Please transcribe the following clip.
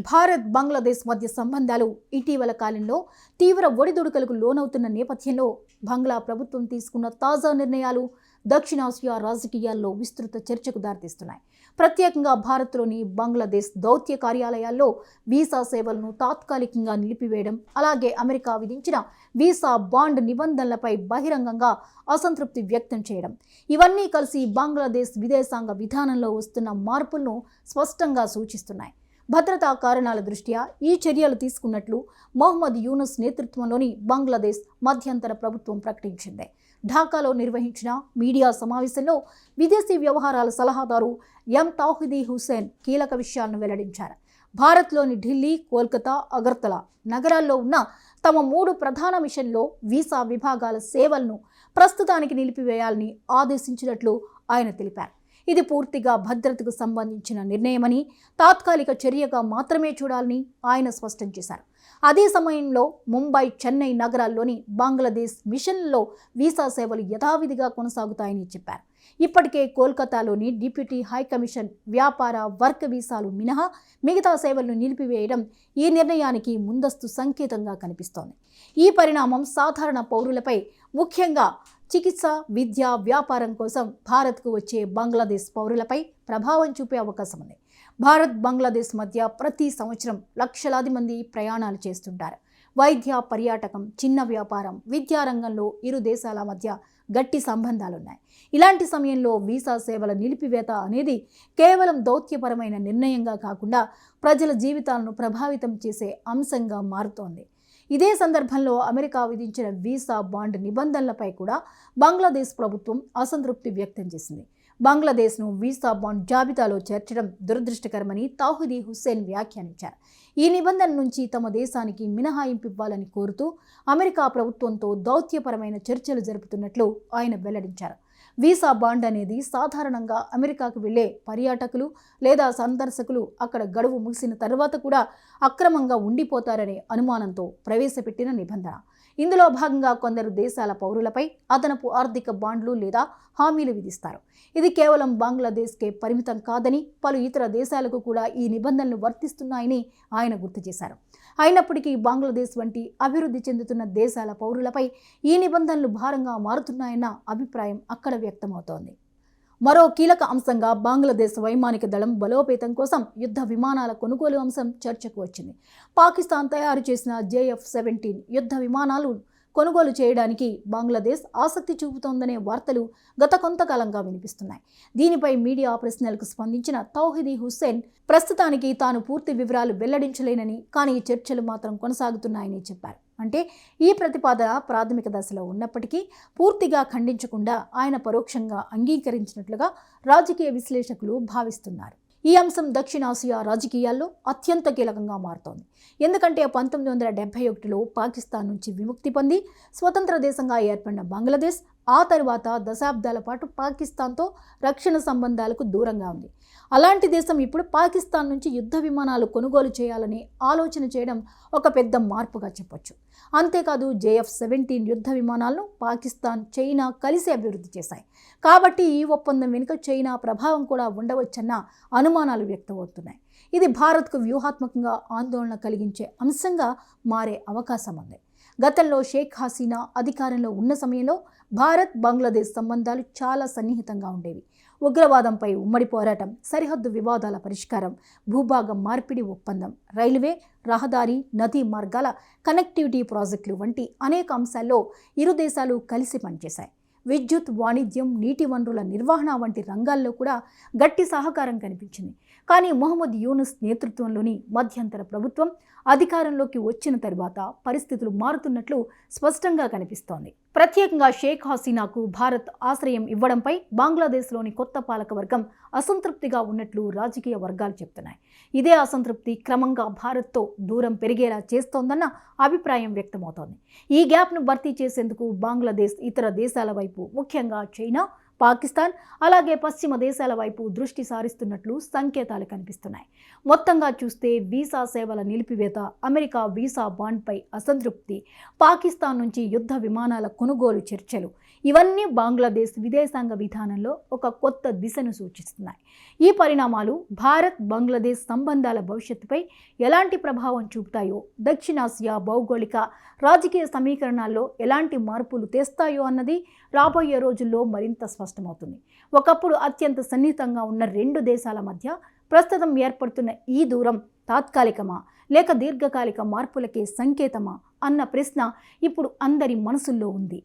భారత్ బంగ్లాదేశ్ మధ్య సంబంధాలు ఇటీవల కాలంలో తీవ్ర ఒడిదుడుకులకు లోనవుతున్న నేపథ్యంలో బంగ్లా ప్రభుత్వం తీసుకున్న తాజా నిర్ణయాలు దక్షిణాసియా రాజకీయాల్లో విస్తృత చర్చకు దారితీస్తున్నాయి. ప్రత్యేకంగా భారత్లోని బంగ్లాదేశ్ దౌత్య కార్యాలయాల్లో వీసా సేవలను తాత్కాలికంగా నిలిపివేయడం, అలాగే అమెరికా విధించిన వీసా బాండ్ నిబంధనలపై బహిరంగంగా అసంతృప్తి వ్యక్తం చేయడం, ఇవన్నీ కలిసి బంగ్లాదేశ్ విదేశాంగ విధానంలో వస్తున్న మార్పులను స్పష్టంగా సూచిస్తున్నాయి. భద్రతా కారణాల దృష్ట్యా ఈ చర్యలు తీసుకున్నట్లు మొహమ్మద్ యూనుస్ నేతృత్వంలోని బంగ్లాదేశ్ మధ్యంతర ప్రభుత్వం ప్రకటించింది. ఢాకాలో నిర్వహించిన మీడియా సమావేశంలో విదేశీ వ్యవహారాల సలహాదారు ఎం తౌహిదీ హుస్సేన్ కీలక విషయాలను వెల్లడించారు. భారత్లోని ఢిల్లీ, కోల్కతా, అగర్తలా నగరాల్లో ఉన్న తమ 3 ప్రధాన మిషన్లో వీసా విభాగాల సేవలను ప్రస్తుతానికి నిలిపివేయాలని ఆదేశించినట్లు ఆయన తెలిపారు. ఇది పూర్తిగా భద్రతకు సంబంధించిన నిర్ణయమని, తాత్కాలిక చర్యగా మాత్రమే చూడాలని ఆయన స్పష్టం చేశారు. అదే సమయంలో ముంబై, చెన్నై నగరాల్లోని బంగ్లాదేశ్ మిషన్లలో వీసా సేవలు యథావిధిగా కొనసాగుతాయని చెప్పారు. ఇప్పటికే కోల్కతాలోని డిప్యూటీ హైకమిషన్ వ్యాపార, వర్క్ వీసాలు మినహా మిగతా సేవలను నిలిపివేయడం ఈ నిర్ణయానికి ముందస్తు సంకేతంగా కనిపిస్తోంది. ఈ పరిణామం సాధారణ పౌరులపై, ముఖ్యంగా చికిత్స, విద్య, వ్యాపారం కోసం భారత్కు వచ్చే బంగ్లాదేశ్ పౌరులపై ప్రభావం చూపే అవకాశం ఉంది. భారత్ బంగ్లాదేశ్ మధ్య ప్రతి సంవత్సరం లక్షలాది మంది ప్రయాణాలు చేస్తుంటారు. వైద్య, పర్యాటకం, చిన్న వ్యాపారం, విద్యారంగంలో ఇరు దేశాల మధ్య గట్టి సంబంధాలున్నాయి. ఇలాంటి సమయంలో వీసా సేవల నిలిపివేత అనేది కేవలం దౌత్యపరమైన నిర్ణయంగా కాకుండా ప్రజల జీవితాలను ప్రభావితం చేసే అంశంగా మారుతోంది. ఇదే సందర్భంలో అమెరికా విధించిన వీసా బాండ్ నిబంధనలపై కూడా బంగ్లాదేశ్ ప్రభుత్వం అసంతృప్తి వ్యక్తం చేసింది. బంగ్లాదేశ్ను వీసా బాండ్ జాబితాలో చేర్చడం దురదృష్టకరమని తౌహిదీ హుస్సేన్ వ్యాఖ్యానించారు. ఈ నిబంధన నుంచి తమ దేశానికి మినహాయింపు ఇవ్వాలని కోరుతూ అమెరికా ప్రభుత్వంతో దౌత్యపరమైన చర్చలు జరుపుతున్నట్లు ఆయన వెల్లడించారు. వీసా బాండ్ అనేది సాధారణంగా అమెరికాకు వెళ్లే పర్యాటకులు లేదా సందర్శకులు అక్కడ గడువు ముగిసిన తర్వాత కూడా అక్రమంగా ఉండిపోతారనే అనుమానంతో ప్రవేశపెట్టిన నిబంధన. ఇందులో భాగంగా కొందరు దేశాల పౌరులపై అదనపు ఆర్థిక బాండ్లు లేదా హామీలు విధిస్తారు. ఇది కేవలం బంగ్లాదేశ్కే పరిమితం కాదని, పలు ఇతర దేశాలకు కూడా ఈ నిబంధనలు వర్తిస్తున్నాయని ఆయన గుర్తు చేశారు. అయినప్పటికీ బంగ్లాదేశ్ వంటి అభివృద్ధి చెందుతున్న దేశాల పౌరులపై ఈ నిబంధనలు భారంగా మారుతున్నాయన్న అభిప్రాయం అక్కడ వ్యక్తమవుతోంది. మరో కీలక అంశంగా బంగ్లాదేశ్ వైమానిక దళం బలోపేతం కోసం యుద్ధ విమానాల కొనుగోలు అంశం చర్చకు వచ్చింది. పాకిస్తాన్ తయారు చేసిన JF-17 యుద్ధ విమానాలు కొనుగోలు చేయడానికి బంగ్లాదేశ్ ఆసక్తి చూపుతోందనే వార్తలు గత కొంతకాలంగా వినిపిస్తున్నాయి. దీనిపై మీడియా ప్రశ్నలకు స్పందించిన తౌహిదీ హుస్సేన్ ప్రస్తుతానికి తాను పూర్తి వివరాలు వెల్లడించలేనని, కానీ చర్చలు మాత్రం కొనసాగుతున్నాయని చెప్పారు. అంటే ఈ ప్రతిపాదన ప్రాథమిక దశలో ఉన్నప్పటికీ పూర్తిగా ఖండించకుండా ఆయన పరోక్షంగా అంగీకరించినట్లుగా రాజకీయ విశ్లేషకులు భావిస్తున్నారు. ఈ అంశం దక్షిణాసియా రాజకీయాల్లో అత్యంత కీలకంగా మారుతోంది. ఎందుకంటే 1971లో పాకిస్తాన్ నుంచి విముక్తి పొంది స్వతంత్ర దేశంగా ఏర్పడిన బంగ్లాదేశ్ ఆ తర్వాత దశాబ్దాల పాటు పాకిస్తాన్తో రక్షణ సంబంధాలకు దూరంగా ఉంది. అలాంటి దేశం ఇప్పుడు పాకిస్తాన్ నుంచి యుద్ధ విమానాలు కొనుగోలు చేయాలని ఆలోచన చేయడం ఒక పెద్ద మార్పుగా చెప్పొచ్చు. అంతేకాదు JF-17 యుద్ధ విమానాలను పాకిస్తాన్, చైనా కలిసి అభివృద్ధి చేశాయి. కాబట్టి ఈ ఒప్పందం వెనుక చైనా ప్రభావం కూడా ఉండవచ్చన్న అనుమానాలు వ్యక్తమవుతున్నాయి. ఇది భారత్కు వ్యూహాత్మకంగా ఆందోళన కలిగించే అంశంగా మారే అవకాశం ఉంది. గతంలో షేక్ హసీనా అధికారంలో ఉన్న సమయంలో భారత్ బంగ్లాదేశ్ సంబంధాలు చాలా సన్నిహితంగా ఉండేవి. ఉగ్రవాదంపై ఉమ్మడి పోరాటం, సరిహద్దు వివాదాల పరిష్కారం, భూభాగం మార్పిడి ఒప్పందం, రైల్వే, రహదారి, నదీ మార్గాల కనెక్టివిటీ ప్రాజెక్టులు వంటి అనేక అంశాల్లో ఇరు దేశాలు కలిసి పనిచేశాయి. విద్యుత్, వాణిజ్యం, నీటి వనరుల నిర్వహణ వంటి రంగాల్లో కూడా గట్టి సహకారం కనిపించింది. కానీ మొహమ్మద్ యూనుస్ నేతృత్వంలోని మధ్యంతర ప్రభుత్వం అధికారంలోకి వచ్చిన తరువాత పరిస్థితులు మారుతున్నట్లు స్పష్టంగా కనిపిస్తోంది. ప్రత్యేకంగా షేక్ హసీనాకు భారత్ ఆశ్రయం ఇవ్వడంపై బంగ్లాదేశ్లోని కొత్త పాలకవర్గం అసంతృప్తిగా ఉన్నట్లు రాజకీయ వర్గాలు చెప్తున్నాయి. ఇదే అసంతృప్తి క్రమంగా భారత్తో దూరం పెరిగేలా చేస్తోందన్న అభిప్రాయం వ్యక్తమవుతోంది. ఈ గ్యాప్ను భర్తీ చేసేందుకు బంగ్లాదేశ్ ఇతర దేశాల వైపు, ముఖ్యంగా చైనా, పాకిస్తాన్ అలాగే పశ్చిమ దేశాల వైపు దృష్టి సారిస్తున్నట్లు సంకేతాలు కనిపిస్తున్నాయి. మొత్తంగా చూస్తే వీసా సేవల నిలిపివేత, అమెరికా వీసా బాండ్పై అసంతృప్తి, పాకిస్తాన్ నుంచి యుద్ధ విమానాల కొనుగోలు చర్చలు ఇవన్నీ బంగ్లాదేశ్ విదేశాంగ విధానంలో ఒక కొత్త దిశను సూచిస్తున్నాయి. ఈ పరిణామాలు భారత్ బంగ్లాదేశ్ సంబంధాల భవిష్యత్తుపై ఎలాంటి ప్రభావం చూపుతాయో, దక్షిణాసియా భౌగోళిక రాజకీయ సమీకరణాల్లో ఎలాంటి మార్పులు తెస్తాయో అన్నది రాబోయే రోజుల్లో మరింత స్పష్టమవుతుంది. ఒకప్పుడు అత్యంత సన్నిహితంగా ఉన్న రెండు దేశాల మధ్య ప్రస్తుతం ఏర్పడుతున్న ఈ దూరం తాత్కాలికమా లేక దీర్ఘకాలిక మార్పులకే సంకేతమా అన్న ప్రశ్న ఇప్పుడు అందరి మనసుల్లో ఉంది.